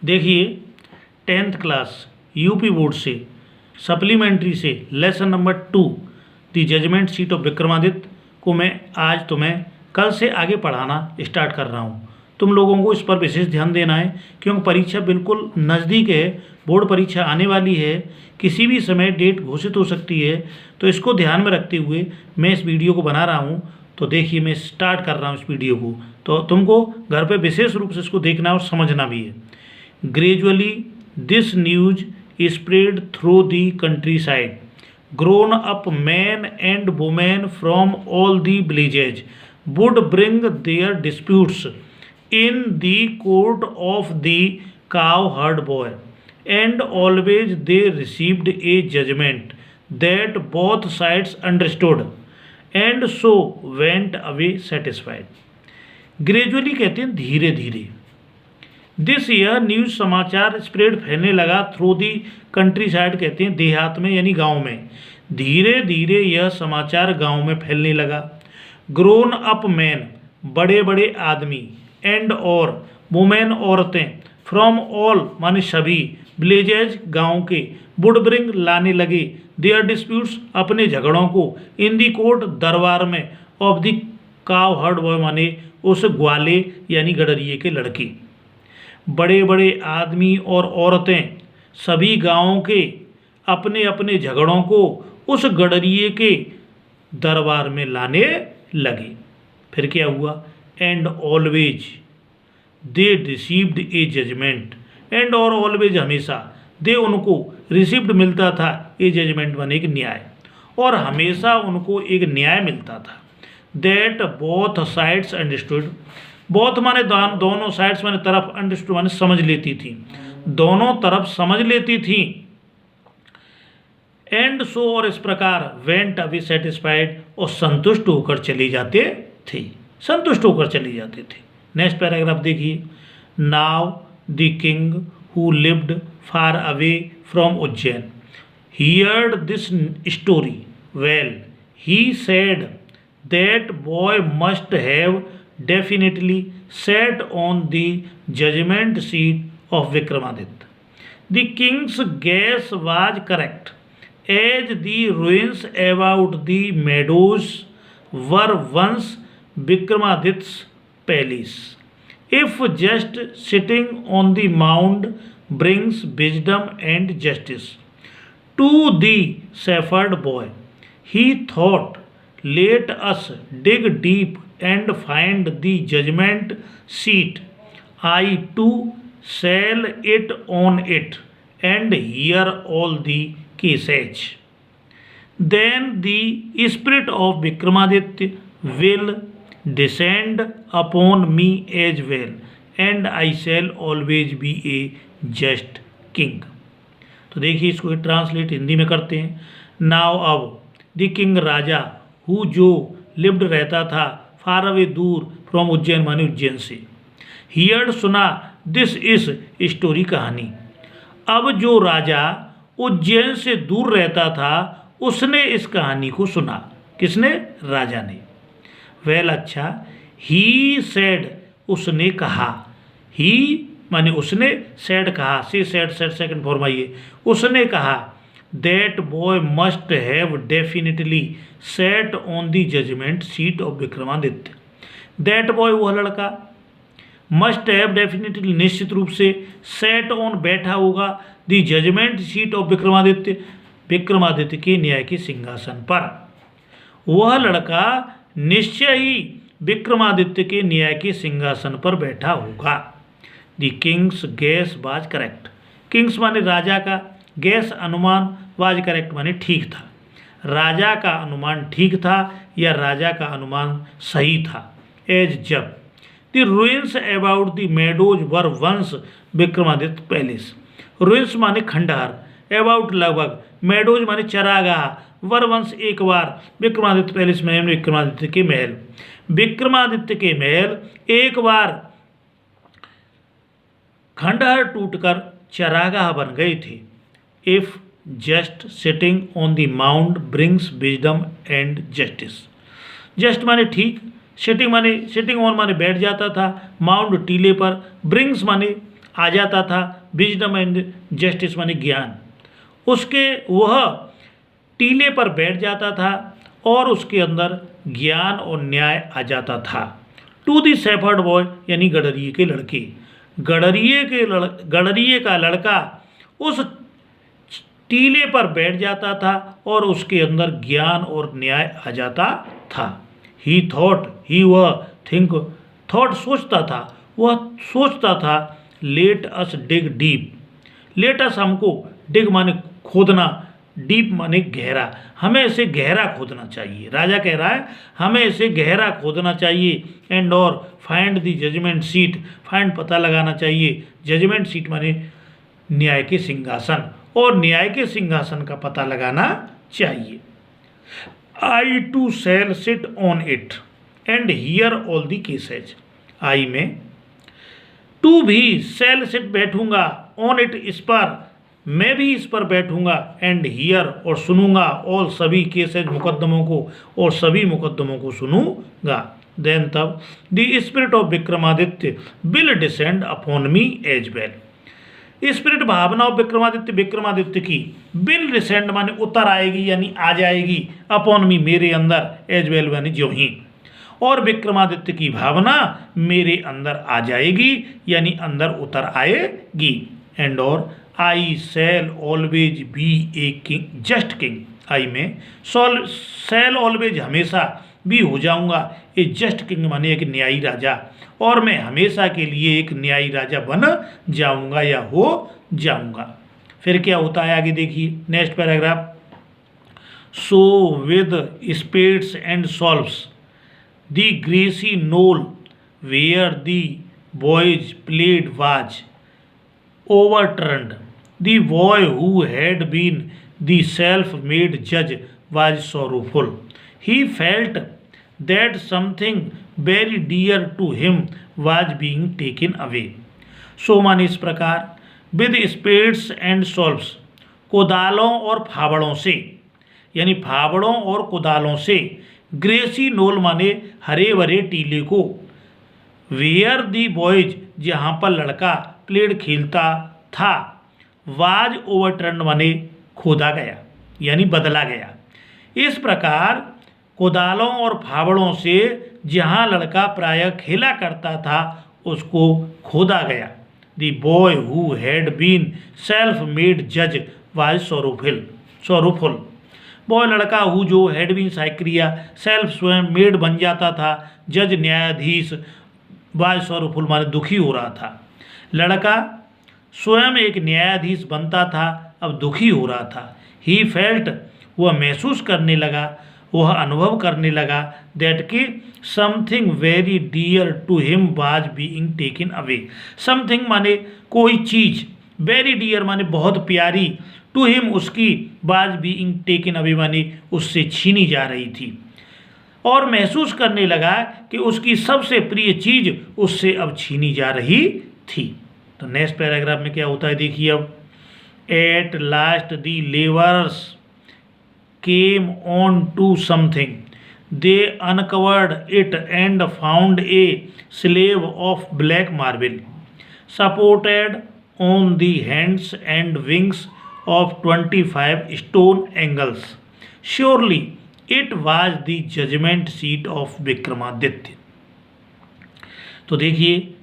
देखिए 10th class UP board से supplementary से lesson number 2 the judgement seat of Vikramaditya को मैं आज तुम्हें कल से आगे पढ़ाना स्टार्ट कर रहा हूँ। तुम लोगों को इस पर विशेष ध्यान देना है क्योंकि परीक्षा बिल्कुल नज़दीक है, बोर्ड परीक्षा आने वाली है, किसी भी समय डेट घोषित हो सकती है। तो इसको ध्यान में रखते हुए मैं इस वीडियो को बना रहा हूँ। तो देखिए मैं स्टार्ट कर रहा हूँ इस वीडियो को, तो तुमको घर पे विशेष रूप से इसको देखना और समझना भी है। Gradually this news spread through the countryside. Grown up men and women from all the villages would bring their disputes in the court of the cowherd boy, and always they received a judgment that both sides understood, and so went away satisfied. Gradually कहते हैं धीरे धीरे। This year news समाचार spread फैलने लगा through the country side कहते हैं देहात में यानी गांव में। धीरे धीरे यह समाचार गांव में फैलने लगा। ग्रोन अप मैन बड़े बड़े आदमी एंड और वुमेन औरतें फ्रॉम ऑल माने सभी विलेजेज गांव के वुड ब्रिंग लाने लगे देयर डिस्प्यूट्स अपने झगड़ों को इन दी कोर्ट दरबार में ऑफ द काव हर्ड बॉय माने उस ग्वाले यानी गडरिये के लड़के। बड़े बड़े आदमी और औरतें सभी गांवों के अपने अपने झगड़ों को उस गडरिये के दरबार में लाने लगे। फिर क्या हुआ? And always they received a judgement, and और ऑलवेज हमेशा दे उनको रिसीव्ड मिलता था ए जजमेंट माने एक न्याय, और हमेशा उनको एक न्याय मिलता था। That both sides understood, both माने दोनों साइड्स माने तरफ, अंडरस्टूड माने समझ लेती थी, दोनों तरफ समझ लेती थी। एंड सो और इस प्रकार वेंट अवे सेटिस्फाइड और संतुष्ट होकर चले जाते थे, संतुष्ट होकर चले जाते थे। नेक्स्ट पैराग्राफ देखिए। Now the king who lived far away from Ujjain heard this story well, he said that boy must have definitely sat on the judgment seat of Vikramaditya. The king's guess was correct, as the ruins about the meadows were once Vikramaditya's palace. If just sitting on the mound brings wisdom and justice to the shepherd boy, he thought, let us dig deep and find the judgment seat. I too shall it on it and hear all the cases. Then the spirit of Vikramaditya will descend upon me as well, and I shall always be a just king. तो देखिए इसको translate Hindi में करते हैं। Now अब the king Raja who जो lived रहता था फार अवे दूर फ्रॉम उज्जैन माने उज्जैन से, हियर्ड सुना दिस इस स्टोरी कहानी। अब जो राजा उज्जैन से दूर रहता था उसने इस कहानी को सुना। किसने? राजा ने। वेल अच्छा, ही सेड उसने कहा, ही माने उसने, सेड कहा, से सेड सेकंड फॉर्म आइए, उसने कहा that boy must have definitely set on the judgement seat of Vikramaditya. That boy वह लड़का, मस्ट हैव डेफिनेटली निश्चित रूप से, सेट ऑन बैठा होगा, the judgement seat of Vikramaditya Vikramaditya के न्याय के सिंहासन पर। वह लड़का निश्चय ही विक्रमादित्य के न्याय के सिंहासन पर बैठा होगा। The Kings gas was correct, Kings माने राजा का, गैस अनुमान, वाज करेक्ट माने ठीक था। राजा का अनुमान ठीक था या राजा का अनुमान सही था। एज जब the ruins about the meadows were once Vikramaditya palace, ruins माने खंडहर, अबाउट लगभग, मेडोज माने चरागाह, वर वंश एक बार विक्रमादित्य पैलेस में विक्रमादित्य के महल, विक्रमादित्य के महल एक बार खंडहर टूटकर चरागाह बन गए थे। If just sitting on the mount brings wisdom and justice, just माने ठीक, सिटिंग ऑन माने बैठ जाता था, माउंट टीले पर, ब्रिंग्स माने आ जाता था। विजडम एंड जस्टिस माने ज्ञान, उसके वह टीले पर बैठ जाता था और उसके अंदर ज्ञान और न्याय आ जाता था। टू दी शेफर्ड बॉय यानी गडरिये के लड़के, गडरिये का लड़का उस टीले पर बैठ जाता था और उसके अंदर ज्ञान और न्याय आ जाता था। ही थॉट, ही वह, थिंक थॉट सोचता था, वह सोचता था। Let us dig deep, let us हमको, डिग माने खोदना, डीप माने गहरा, हमें इसे गहरा खोदना चाहिए। राजा कह रहा है हमें इसे गहरा खोदना चाहिए। एंड और find the judgement seat, find पता लगाना चाहिए, जजमेंट सीट माने न्याय के सिंहासन, और न्याय के सिंहासन का पता लगाना चाहिए। I too shall sit on it and hear all the cases, I में टू भी शैल सिट बैठूंगा, ऑन इट इस पर, मैं भी इस पर बैठूंगा, एंड हियर और सुनूंगा, ऑल सभी केसेज मुकदमों को, और सभी मुकदमों को सुनूंगा। देन तब the spirit of Vikramaditya will descend upon me as well, spirit भावना ऑफ विक्रमादित्य की विल डिसेंड माने उतर आएगी यानी आ जाएगी, अपॉन मी मेरे अंदर, एज वेल यानी ज्यों ही, और विक्रमादित्य की भावना मेरे अंदर आ जाएगी यानी अंदर उतर आएगी। एंड और I shall always be a king, just king, I में शैल ऑलवेज हमेशा भी हो जाऊंगा ए जस्ट किंग माने एक न्यायी राजा, और मैं हमेशा के लिए एक न्यायी राजा बन जाऊंगा या हो जाऊंगा। फिर क्या होता है आगे देखिए next paragraph. So with spades and shovels the grassy knoll where the boys played was overturned. The boy who had been the self-made judge was sorrowful. He felt that something very dear to him was being taken away. So माने इस प्रकार, with spades and saws, कोदालों और फावड़ों से, यानी फावड़ों और कोदालों से, Gracy known माने हरे भरे टीले को, वेयर दी बॉयज जहाँ पर लड़का प्लेड खेलता था, वाज ओवरटर्न माने खोदा गया यानी बदला गया। इस प्रकार कोदालों और फावड़ों से जहाँ लड़का प्रायः खेला करता था उसको खोदा गया। The boy who had been self made जज वाज सॉरोफुल, बॉय लड़का हु जो हैड बीन साइक्रिया सेल्फ स्वयं मेड बन जाता था, जज न्यायाधीश, वाज सॉरोफुल माने दुखी हो रहा था। लड़का स्वयं एक न्यायाधीश बनता था, अब दुखी हो रहा था। ही फेल्ट, वह महसूस करने लगा, वह अनुभव करने लगा, दैट कि something very dear to him was being taken away, something माने कोई चीज़, वेरी डियर माने बहुत प्यारी, टू हिम उसकी, वाज बीइंग टेकन अवे माने उससे छीनी जा रही थी, और महसूस करने लगा कि उसकी सबसे प्रिय चीज़ उससे अब छीनी जा रही थी। तो नेक्स्ट पैराग्राफ में क्या होता है देखिए अब। At last the labours came on to something, they uncovered it and found a slave of black marble supported on the hands and wings of 25 stone angels, surely it was the judgement seat of Vikramaditya. तो देखिए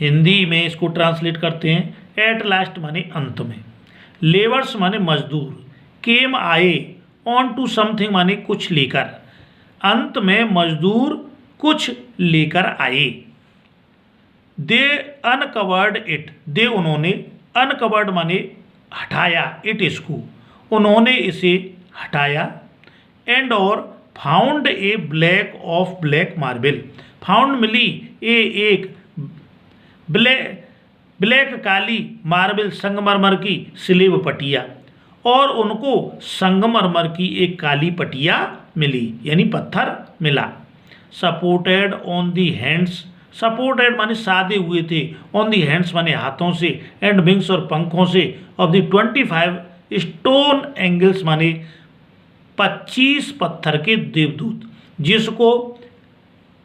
हिंदी में इसको translate करते हैं। At last माने अंत में, labours माने मजदूर, केम आए, ऑन टू समथिंग माने कुछ लेकर, अंत में मजदूर कुछ लेकर आए। दे अनकवर्ड इट, दे उन्होंने, अनकवर्ड माने हटाया, इट इसको, उन्होंने इसे हटाया, एंड और found a black of black marble, found मिली ए एक ब्लैक काली मार्बल संगमरमर की स्लेब पटिया, और उनको संगमरमर की एक काली पटिया मिली यानी पत्थर मिला। Supported on the hands, supported माने साधे हुए थे, ऑन दी हैंड्स माने हाथों से, एंड विंग्स और पंखों से, ऑफ दी 25 स्टोन एंगल्स माने 25 पत्थर के देवदूत, जिसको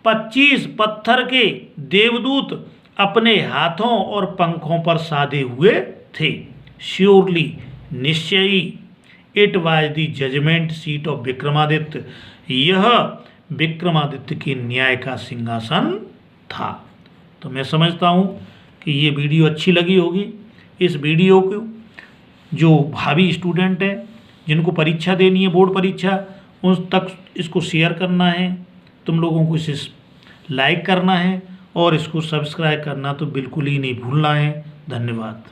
25 पत्थर के देवदूत अपने हाथों और पंखों पर साधे हुए थे। श्योरली, निश्चयी, it was the judgement seat of Vikramaditya, यह विक्रमादित्य के न्याय का सिंहासन था। तो मैं समझता हूँ कि ये वीडियो अच्छी लगी होगी। इस वीडियो को जो भावी स्टूडेंट हैं, जिनको परीक्षा देनी है, बोर्ड परीक्षा, उन तक इसको शेयर करना है। तुम लोगों को इसे लाइक करना है और इसको सब्सक्राइब करना तो बिल्कुल ही नहीं भूलना है। धन्यवाद।